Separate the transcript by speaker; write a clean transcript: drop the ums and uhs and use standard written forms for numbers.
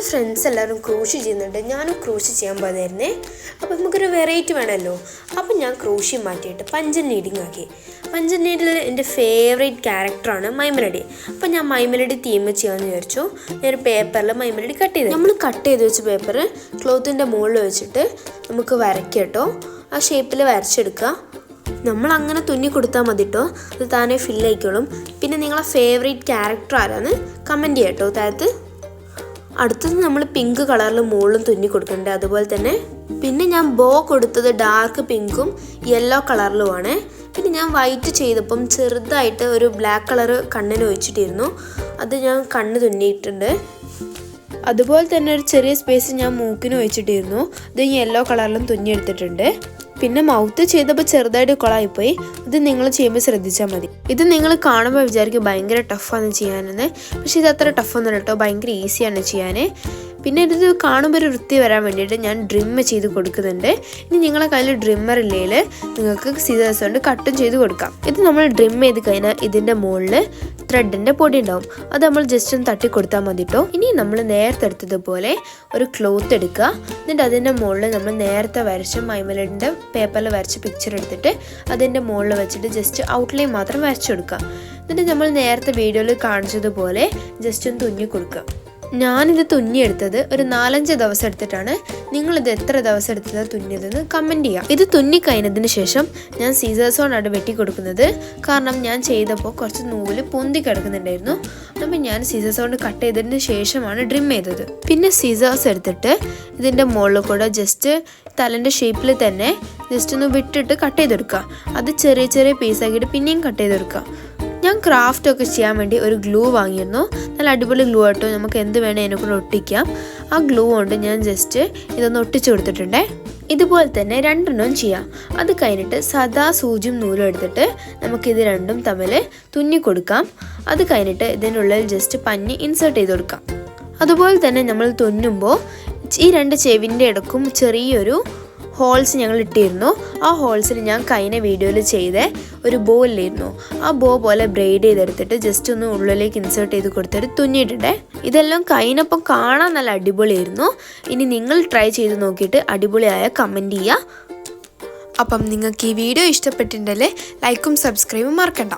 Speaker 1: എൻ്റെ ഫ്രണ്ട്സ് എല്ലാവരും ക്രോഷി ചെയ്യുന്നുണ്ട്. ഞാനും ക്രോഷി ചെയ്യാൻ പോയതായിരുന്നേ. അപ്പോൾ നമുക്കൊരു വെറൈറ്റി വേണമല്ലോ. അപ്പം ഞാൻ ക്രോഷി മാറ്റിയിട്ട് പഞ്ചൻ നീഡിങ് ആക്കി. പഞ്ചൻ നീഡിൽ എൻ്റെ ഫേവറേറ്റ് ക്യാരക്ടറാണ് മൈമെലഡി. അപ്പം ഞാൻ മൈമെലഡി തീം ചെയ്യാമെന്ന് വിചാരിച്ചു. ഞാനൊരു പേപ്പറിൽ മൈമെലഡി കട്ട് ചെയ്ത് നമ്മൾ കട്ട് ചെയ്ത് വെച്ച പേപ്പർ ക്ലോത്തിൻ്റെ മുകളിൽ വെച്ചിട്ട് നമുക്ക് വരയ്ക്കാം കേട്ടോ. ആ ഷേപ്പിൽ വരച്ചെടുക്കുക. നമ്മൾ അങ്ങനെ തുന്നി കൊടുത്താൽ മതി കേട്ടോ, അത് താനെ ഫില്ലായിക്കോളും. പിന്നെ നിങ്ങളെ ഫേവറേറ്റ് ക്യാരക്ടർ ആരാന്ന് കമൻറ്റ് ചെയ്യാം കേട്ടോ താഴത്ത്. അടുത്തത് നമ്മൾ പിങ്ക് കളറിൽ മുകളിലും തുന്നി കൊടുക്കണ്ടേ, അതുപോലെ തന്നെ. പിന്നെ ഞാൻ ബോ കൊടുത്തത് ഡാർക്ക് പിങ്കും യെല്ലോ കളറിലുമാണ്. പിന്നെ ഞാൻ വൈറ്റ് ചെയ്തപ്പം ചെറുതായിട്ട് ഒരു ബ്ലാക്ക് കളർ കണ്ണിന് ഒഴിച്ചിട്ടിരുന്നു, അത് ഞാൻ കണ്ണ് തുന്നിയിട്ടുണ്ട്. അതുപോലെ തന്നെ ഒരു ചെറിയ സ്പേസ് ഞാൻ മൂക്കിന് ഒഴിച്ചിട്ടിരുന്നു, ഇത് യെല്ലോ കളറിലും തുന്നിയെടുത്തിട്ടുണ്ട്. പിന്നെ മൗത്ത് ചെയ്തപ്പോൾ ചെറുതായിട്ട് കൊളായിപ്പോയി, ഇത് നിങ്ങൾ ചെയ്യുമ്പോൾ ശ്രദ്ധിച്ചാൽ മതി. ഇത് നിങ്ങൾ കാണുമ്പോൾ വിചാരിക്കും ഭയങ്കര ടഫാണ് ചെയ്യാനെന്ന്, പക്ഷേ ഇത് അത്ര ടഫൊന്നുമല്ല കേട്ടോ, ഭയങ്കര ഈസിയാണ് ചെയ്യാൻ. പിന്നെ ഇത് കാണുമ്പോൾ ഒരു വൃത്തി വരാൻ വേണ്ടിയിട്ട് ഞാൻ ഡ്രിം ചെയ്ത് കൊടുക്കുന്നുണ്ട്. ഇനി നിങ്ങളെ കയ്യിൽ ഡ്രിമ്മർ ഇല്ലെങ്കിൽ നിങ്ങൾക്ക് സീസേഴ്സ് കൊണ്ട് കട്ടും ചെയ്ത് കൊടുക്കാം. ഇത് നമ്മൾ ഡ്രിം ചെയ്ത് കഴിഞ്ഞാൽ ഇതിൻ്റെ മുകളിൽ ത്രെഡിൻ്റെ പൊടി ഉണ്ടാവും, അത് നമ്മൾ ജസ്റ്റ് ഒന്ന് തട്ടി കൊടുത്താൽ മതി കേട്ടോ. ഇനി നമ്മൾ നേരത്തെ എടുത്തതുപോലെ ഒരു ക്ലോത്ത് എടുക്കുക. എന്നിട്ട് അതിൻ്റെ മുകളിൽ നമ്മൾ നേരത്തെ വരച്ച മൈമെലഡിൻ്റെ പേപ്പറിൽ വരച്ച പിക്ചർ എടുത്തിട്ട് അതിൻ്റെ മുകളിൽ വെച്ചിട്ട് ജസ്റ്റ് ഔട്ട്ലൈൻ മാത്രം വരച്ചു കൊടുക്കുക. എന്നിട്ട് നമ്മൾ നേരത്തെ വീഡിയോയിൽ കാണിച്ചതുപോലെ ജസ്റ്റ് ഒന്ന് തുന്നി കൊടുക്കുക. ഞാനിത് തുന്നിയെടുത്തത് ഒരു 4-5 ദിവസം എടുത്തിട്ടാണ്. നിങ്ങളിത് എത്ര ദിവസം എടുത്തത് തുന്നിയതെന്ന് കമൻറ്റ് ചെയ്യാം. ഇത് തുന്നി കഴിഞ്ഞതിന് ശേഷം ഞാൻ സീസേഴ്സ് കൊണ്ടാണ് വെട്ടി കൊടുക്കുന്നത്. കാരണം ഞാൻ ചെയ്തപ്പോൾ കുറച്ച് നൂല് പൊന്തി കിടക്കുന്നുണ്ടായിരുന്നു. അപ്പം ഞാൻ സീസേഴ്സ് കൊണ്ട് കട്ട് ചെയ്തതിന് ശേഷമാണ് ഡ്രിം ചെയ്തത്. പിന്നെ സീസേഴ്സ് എടുത്തിട്ട് ഇതിൻ്റെ മുകളിൽ കൂടെ ജസ്റ്റ് തലൻ്റെ ഷേപ്പിൽ തന്നെ ജസ്റ്റ് ഒന്ന് വിട്ടിട്ട് കട്ട് ചെയ്തെടുക്കുക. അത് ചെറിയ ചെറിയ പീസാക്കിയിട്ട് പിന്നെയും കട്ട് ചെയ്തെടുക്കുക. ഞാൻ ക്രാഫ്റ്റൊക്കെ ചെയ്യാൻ വേണ്ടി ഒരു ഗ്ലൂ വാങ്ങിയിരുന്നു. നല്ല അടിപൊളി ഗ്ലൂ ആട്ടോ, നമുക്ക് എന്ത് വേണേൽ അതിനെ കൂടെ ഒട്ടിക്കാം. ആ ഗ്ലൂ കൊണ്ട് ഞാൻ ജസ്റ്റ് ഇതൊന്ന് ഒട്ടിച്ചു കൊടുത്തിട്ടുണ്ടേ. ഇതുപോലെ തന്നെ 2 ചെയ്യാം. അത് കഴിഞ്ഞിട്ട് സാദാ സൂചിയും നൂലും എടുത്തിട്ട് നമുക്കിത് രണ്ടും തമ്മിൽ തുന്നി കൊടുക്കാം. അത് കഴിഞ്ഞിട്ട് ഇതിനുള്ളിൽ ജസ്റ്റ് പഞ്ഞി ഇൻസേർട്ട് ചെയ്ത് കൊടുക്കാം. അതുപോലെ തന്നെ നമ്മൾ തുന്നുമ്പോൾ ഈ 2 ചെവിൻ്റെ ഇടക്കും ചെറിയൊരു ഹോൾസ് ഞങ്ങൾ ഇട്ടിരുന്നു. ആ ഹോൾസിൽ ഞാൻ കഴിഞ്ഞ വീഡിയോയിൽ ചെയ്ത ഒരു ബോ ഇല്ലായിരുന്നു, ആ ബോ പോലെ ബ്രെയ്ഡ് ചെയ്തെടുത്തിട്ട് ജസ്റ്റ് ഒന്ന് ഉള്ളിലേക്ക് ഇൻസേർട്ട് ചെയ്ത് കൊടുത്തിട്ട് തുന്നിയിട്ടുണ്ട്. ഇതെല്ലാം കഴിഞ്ഞപ്പം കാണാൻ നല്ല അടിപൊളിയായിരുന്നു. ഇനി നിങ്ങൾ ട്രൈ ചെയ്ത് നോക്കിയിട്ട് അടിപൊളിയായ കമൻറ്റ് ചെയ്യുക. അപ്പം നിങ്ങൾക്ക് ഈ വീഡിയോ ഇഷ്ടപ്പെട്ടിട്ടുണ്ടെങ്കിൽ ലൈക്കും സബ്സ്ക്രൈബും മറക്കണ്ട.